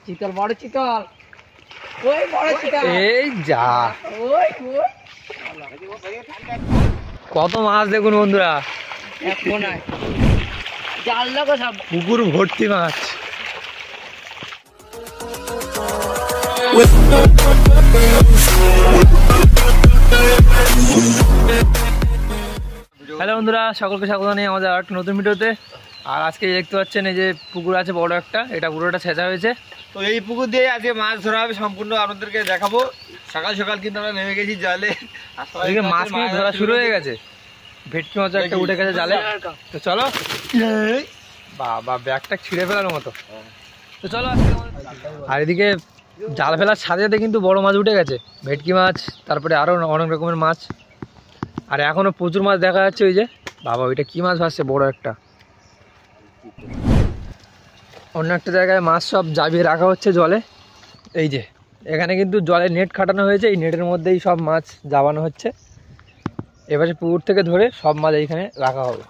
চিতল বড় চিতল, ওই বড় চিতল, এই যা ওই কত মাছ দেখুন বন্ধুরা, এখন আয় জাল লাগো সব পুকুর ভর্তি মাছ। হ্যালো বন্ধুরা, সকলকে স্বাগত জানাই আমাদের আর একটা নতুন ভিডিওতে। আর আজকে দেখতে পাচ্ছেন এই যে পুকুর আছে বড় একটা, এটা পুরোটা ছেঁচা হয়েছে। তো এই পুকুর দিয়ে আজকে মাছ ধরা হবে, সম্পূর্ণ আপনাদেরকে দেখাবো। সকাল সকাল কিন্তু আমরা নেমে গেছি জালে, এদিকে মাছ কিন্তু ধরা শুরু হয়ে গেছে। ভেটকি মাছ একটা উঠে গেছে জালে। তো চলো, বাবা ব্যাগটা ছিঁড়ে ফেলার মতো। তো চলো, আর এদিকে জাল ফেলার সাথে সাথে কিন্তু বড় মাছ উঠে গেছে, ভেটকি মাছ, তারপরে আরো অনেক রকমের মাছ। আর এখনো প্রচুর মাছ দেখা যাচ্ছে। ওই যে বাবা, ওইটা কি মাছ ভাসছে, বড় একটা। অন্য একটা জায়গায় মাছ সব জাবিয়ে রাখা হচ্ছে জলে। এই যে এখানে কিন্তু জলে নেট খাটানো হয়েছে, এই নেটের মধ্যেই সব মাছ জাবানো হচ্ছে। এবারে পুকুর থেকে ধরে সব মাছ এইখানে রাখা হবে।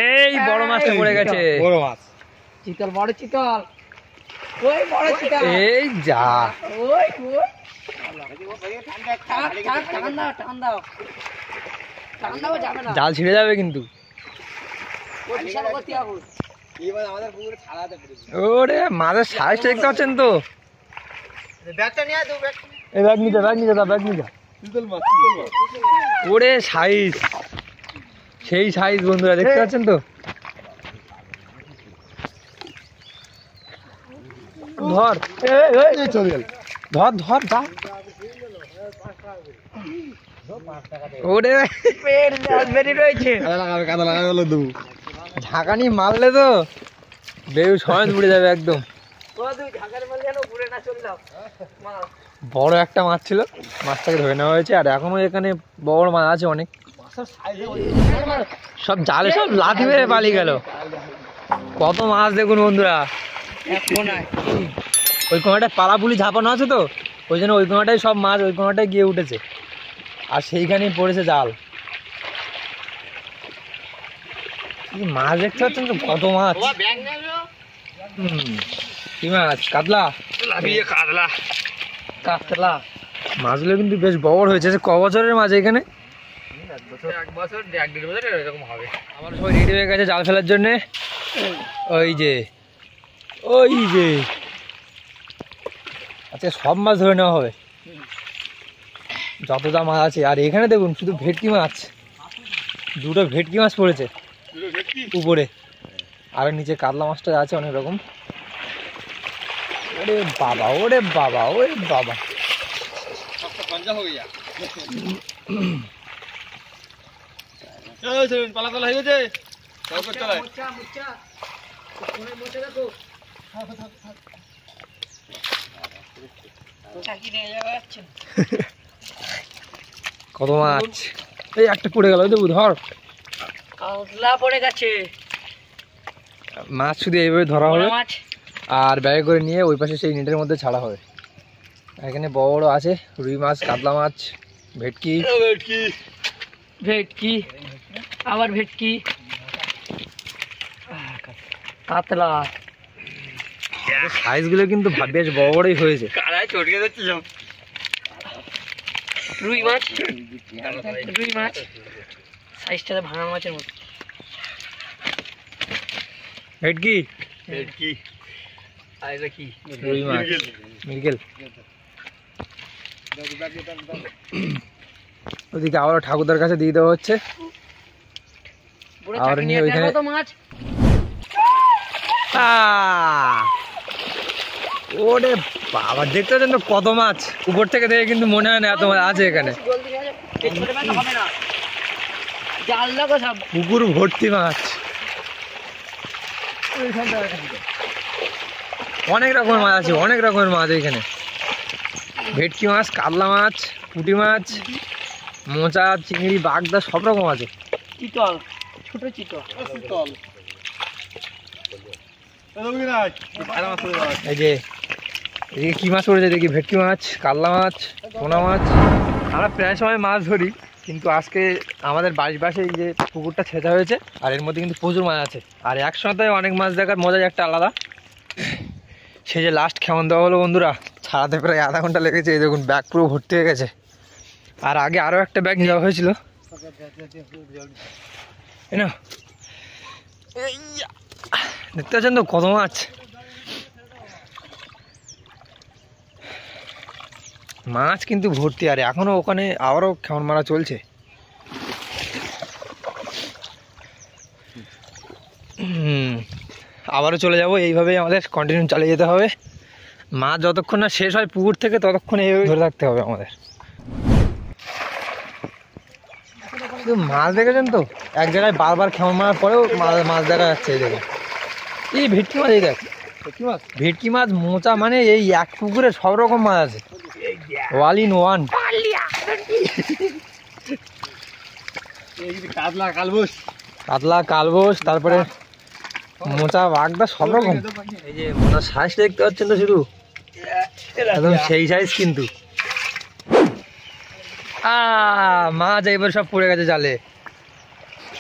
এই বড় মাছটা পড়ে গেছে, বড় মাছ, চিতল বড় চিতল, ওই বড় চিতল, এই যা ওই টান দাও যাবে না, জাল ছিঁড়ে যাবে কিন্তু। ওরে মাছের সাইজটা দেখতে পাচ্ছেন তো, এই ব্যাগ নিতে ওরে সাইজ, সেই সাইজ বন্ধুরা দেখতে পাচ্ছেন তো। ধর ধর ধর, ওরে রয়েছে, ঝাঁকানি মারলে তো বেউ সমেত উড়ে যাবে একদম। বড় একটা মাছ ছিল, মাছটাকে ধরে নেওয়া হয়েছে। আর এখনো এখানে বড় মাছ আছে অনেক, সব জালে সব লাথি মেরে পালিয়ে গেল। কত মাছ দেখুন বন্ধুরা। ওই কোনাটায় পালাপুলি ঝাপানো আছে তো, ওই জন্য ওই কোনাটায় সব মাছ ওই কোনাটায় গিয়ে উঠেছে, আর সেইখানেই পড়েছে জাল। মাছ দেখতে পাচ্ছেন তো, কত মাছ। কি মাছ? কাতলা। কাতলা মাছগুলো কিন্তু বেশ বড় হয়েছে। ক বছরের মাছ এখানে? আমার সবাই রেডি হয়ে গেছে জাল ফেলার জন্য। ওই যে আচ্ছা, সব মাছ ধরে নেওয়া হবে, যতটা মাছ আছে। আর এখানে দেখুন শুধু ভেটকি মাছ, দুটো ভেটকি মাছ পড়েছে উপরে, আর নিচে কাতলা মাছটা আছে অনেক রকম। ওরে বাবা, ওরে বাবা, ওরে বাবা, পালা হয়ে গেছে। কত মাছ, এই একটা পড়ে গেল, দেবু ধর। কাতলা পড়ে গেছে, মাছ শুধু এইভাবে ধরা হবে, আর ব্যাগে করে নিয়ে ওই পাশে সেই নেটের মধ্যে ছাড়া হবে। এখানে বড় বড় আছে রুই মাছ, কাতলা মাছ, ভেটকি ভেটকি, আবার ভেটকি, কাতলা। সাইজগুলো কিন্তু বেশ বড় বড়ই হয়েছে। রুই মাছ সাইজটা ভাঙা মাছের মতো। ভেটকি, রুই মাছ, মৃগেল। ওদিকে আবার ঠাকুরদার কাছে দিয়ে দেওয়া হচ্ছে। আর নিয়ে ওইখানে মাছ, ওরে বাবা, দেখতে পাচ্ছেন তো কত মাছ। উপর থেকে দেখে কিন্তু মনে হয় না এত মাছ আছে এখানে। পুকুর ভর্তি মাছ, অনেক রকমের মাছ আছে, অনেক রকমের মাছ এখানে। ভেটকি মাছ, কাতলা মাছ, পুঁটি মাছ, মোচা, চিংড়ি, বাগদা, সব রকম আছে। চিতল, ছোট চিতল। এই যে এদিকে কী মাছ পড়েছে দেখি, ভেটকি মাছ, কাতলা মাছ, পোনা মাছ। আমরা প্রায় সময় মাছ ধরি, কিন্তু আজকে আমাদের বাড়ির পাশে এই যে পুকুরটা ছেঁচা হয়েছে, আর এর মধ্যে কিন্তু প্রচুর মাছ আছে। আর একসাথে অনেক মাছ দেখার মজাই একটা আলাদা। সে যে লাস্ট খেমন দেওয়া হলো বন্ধুরা, ছাড়াতে প্রায় আধা ঘন্টা লেগেছে। এই দেখুন ব্যাগ পুরো ভর্তি হয়ে গেছে। আর আগে আরও একটা ব্যাগ নেওয়া হয়েছিল। দেখতে পাচ্ছেন তো কত মাছ। মাছ কিন্তু ভর্তি, আর এখনো ওখানে আবারও খেমন মারা চলছে। আবারও চলে যাব, এইভাবেই আমাদের কন্টিনিউ চালিয়ে যেতে হবে। মাছ যতক্ষণ না শেষ হয় পুকুর থেকে, ততক্ষণ এইভাবে ধরে রাখতে হবে আমাদের। শুধু মাছ দেখেছেন তো, এক জায়গায় বারবার খেমন মারার পরেও মাছ দেখা যাচ্ছে। এই দেখুন, এই ভেটকি মাছ, এই দেখ ভেটকি মাছ, মোচা, মানে এই এক পুকুরে সব রকম মাছ আছে, ওয়াল ইন ওয়ান। কাতলা, কালবোস, তারপরে মোচা, বাগদা, সব রকম। এই যে মোচার সাইজ দেখতে পাচ্ছেন তো, শুধু একদম সেই সাইজ। কিন্তু মাছ এবার সব পড়ে গেছে জালে।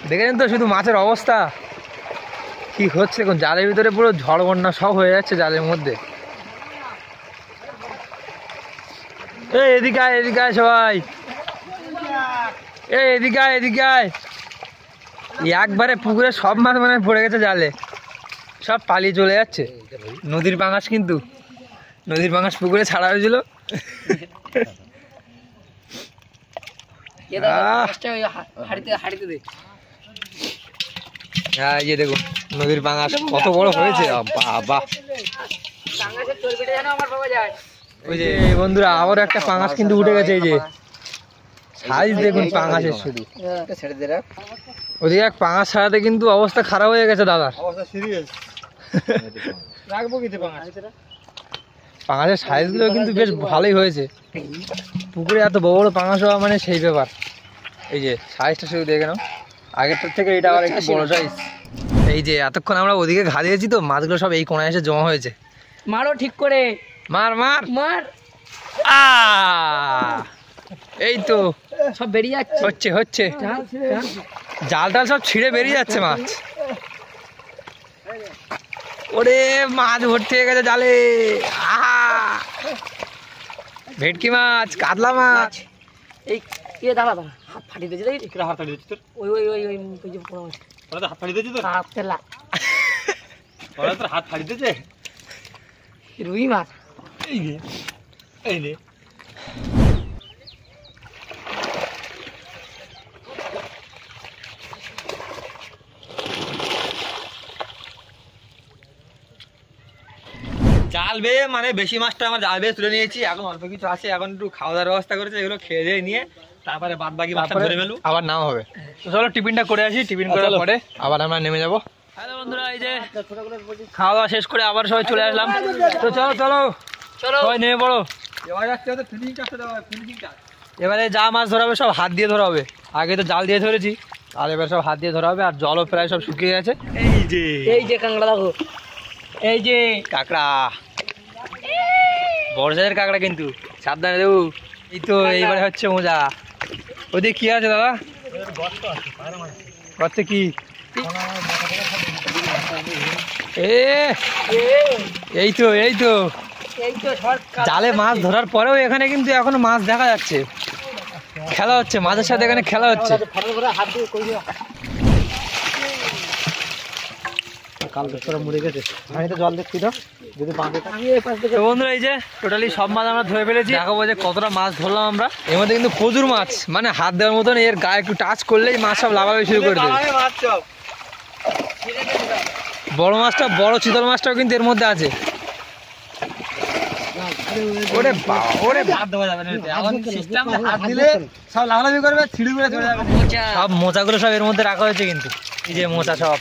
দেখেছেন তো শুধু মাছের অবস্থা কি হচ্ছে। এখন জালের ভিতরে পুরো ঝড় বন্যা সব হয়ে যাচ্ছে জালের মধ্যে। এই এদিকে আয়, এদিকে আয় সবাই, এই এদিকে আয়, এদিকে আয়। একবারে পুকুরে সব মাছ মানে পড়ে গেছে জালে, সব পালিয়ে চলে যাচ্ছে। নদীর পাঙাশ, কিন্তু নদীর পাঙাশ পুকুরে ছাড়া হয়েছিল। হ্যাঁ, এই যে দেখুন নদীর পাঙাশ কত বড় হয়েছে। বাবা, ওই যে বন্ধুরা আবার একটা পাঙাশ কিন্তু উঠে গেছে। এই যে সাইজ দেখুন পাঙাশের, শুধু ওদিকে এক পাঙাশ ছাড়াতে কিন্তু অবস্থা খারাপ হয়ে গেছে দাদার। পাঙাশের সাইজগুলো কিন্তু বেশ ভালোই হয়েছে। পুকুরে এত বড় বড় পাঙাশ হওয়া মানে সেই ব্যাপার। এই যে সাইজটা শুধু দেখে নাও, আগেরটার থেকে এটা আবার একটু বড় সাইজ। এই যে এতক্ষণ আমরা ওদিকে ঘা দিয়েছি তো, মাছগুলো সব এই কোণায় এসে জমা হয়েছে। মারো ঠিক করে, মার মার মার। এই তো সব বেরিয়ে যাচ্ছে, হচ্ছে হচ্ছে, জাল টাল সব ছিঁড়ে বেরিয়ে যাচ্ছে মাছ। ওরে মাছ ভর্তি হয়ে গেছে জালে। ভেটকি মাছ, কাতলা মাছ। এই দাঁড়া দাঁড়া, হাত ফাটিয়ে দিয়েছে, দেখি হাত ফাটিয়ে দিয়েছে তোর। ওই ওই ওই ওই হাত ফাটিয়ে দিয়েছে তোর, হাত তেলা তোর হাত ফাটিয়ে দিয়েছে। রুই মাছ, এই রে এই রে। জাল বেয়ে মানে বেশি মাছটা আমার জাল বেয়ে তুলে নিয়েছি। এখন অল্প কিছু আছে, এখন একটু খাওয়া দাওয়ার ব্যবস্থা করেছে, এগুলো খেয়ে দিয়ে নিয়ে তারপরে বাদ বাকি মাছটা ধরে ফেলু, আবার নাম হবে। তো চলো টিফিনটা করে আসি, টিফিন করার পরে আবার আমরা নেমে যাবো। হ্যালো বন্ধুরা, এই যে খাওয়া দাওয়া শেষ করে আবার সবাই চলে আসলাম। তো চলো চলো চলো সবাই নেমে পড়ো। এবারে যা মাছ ধরা হবে সব হাত দিয়ে ধরা হবে। আগে তো জাল দিয়ে ধরেছি, আর এবার সব হাত দিয়ে ধরা হবে। আর জলও প্রায় সব শুকিয়ে গেছে। এই যে কাঁকড়া দেখো, এই যে কাঁকড়া, বড় সাইজের কাঁকড়া কিন্তু, সাবধানে দেবু। এই তো এইবারে হচ্ছে মজা। ওদিকে কি আছে দাদা? করতে কি? এই তো এই তো জালে মাছ ধরার পরেও এখানে কিন্তু এখনো মাছ দেখা যাচ্ছে, খেলা হচ্ছে মাছের সাথে, এখানে খেলা হচ্ছে। বন্ধুরা এই যে টোটালি সব মাছ আমরা ধরে ফেলেছি। দেখাবো যে কতটা মাছ ধরলাম আমরা। এর মধ্যে কিন্তু প্রচুর মাছ, মানে হাত দেওয়ার মতন। এর গায়ে একটু টাচ করলেই মাছ সব লাফালাফি শুরু করে দেবে। বড় মাছটা, বড় চিতল মাছটাও কিন্তু এর মধ্যে আছে। ওরে বাবা, ওরে হাত দেওয়া যাবে না, এমন সিস্টেম হাত দিলে সব লাফালাফি করবে, ছিঁড়ে করে চলে যাবে। সব মোচাগুলো সব এর মধ্যে রাখা হয়েছে কিন্তু, এই যে মোচা সব।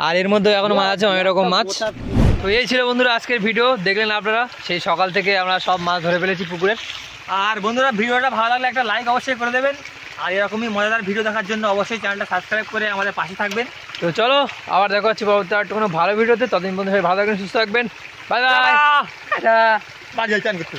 আর এর মধ্যে এখনো মাছ আছে, অনেক রকম মাছ। তো এই ছিল বন্ধুরা আজকের ভিডিও। দেখলেন আপনারা, সেই সকাল থেকে আমরা সব মাছ ধরে ফেলেছি পুকুরের। আর বন্ধুরা ভিডিওটা ভালো লাগলে একটা লাইক অবশ্যই করে দেবেন। আর এরকমই মজাদার ভিডিও দেখার জন্য অবশ্যই চ্যানেলটা সাবস্ক্রাইব করে আমাদের পাশে থাকবেন। তো চলো আবার দেখা হচ্ছে পরবর্তী আর কোনো ভালো ভিডিওতে। ততদিন বন্ধু সবাই ভালো থাকবেন, সুস্থ থাকবেন। Bye bye. টাটা। বাড়ি যাই চান করতে